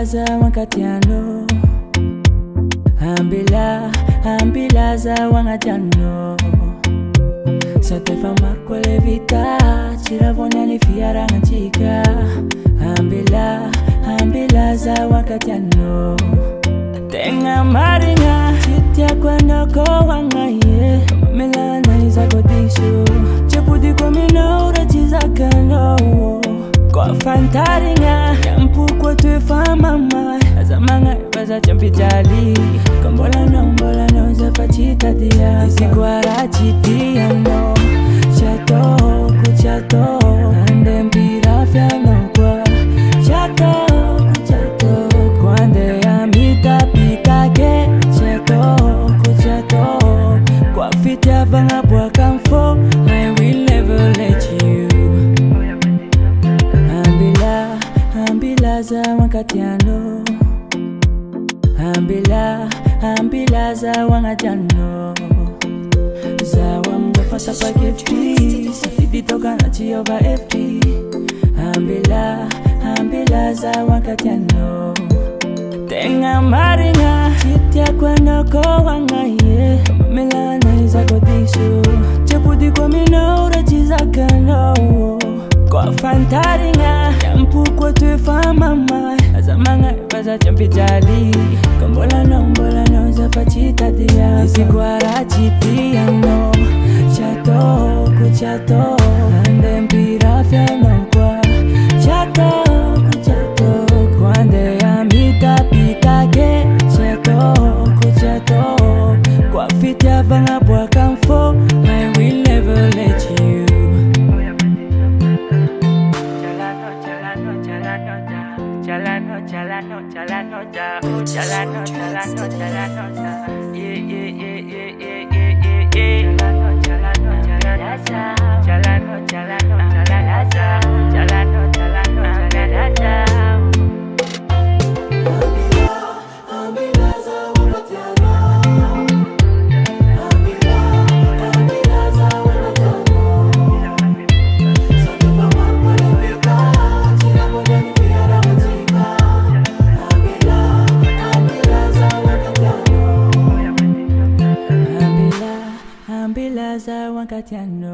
za wakatiano, ambila za wangatiano. Satefa marco le vita, chiravonya ni fiara na chica. Ambila za wakatiano. Tenga maringa, chitia kwenda kwa wangaye. Melana iza kodisho, chepudi kwa minaura chizakano. Kwa fantaringa, kampu kwa tuefa mama. Azamanga baza champijali, kambola no zafa chita dia. Isi kwa rachitia no, chato kuchato, ande mpira fya no kwa. Chato kuchato, kwande ya mita pita ke. Chato kuchato, kwa fitia vanga bwa kamfo. I will never let you. Ambila za wakatiano, ambila za wangatiano. Zawa mgafasa paketi, safidi toka na chiyoba FT. Ambila za wakatiano. Tenga maringa, chitia kwenda kwa wangaye. Melana iza kodisho, chepudi kwa minaura chizakano. Kwa fantaringa, kampu kwa tuefa mama. Azamanga baza champijali, kambola no zafa chita dia. Isi kwa rachitia no, chato kuchato, ande mpira fya no kwa. Chato kuchato, kwande ya mita pita ke. Chato kuchato, kwa fitia vanga bwa kamfo. I will never let you. Ambila za wakatiano.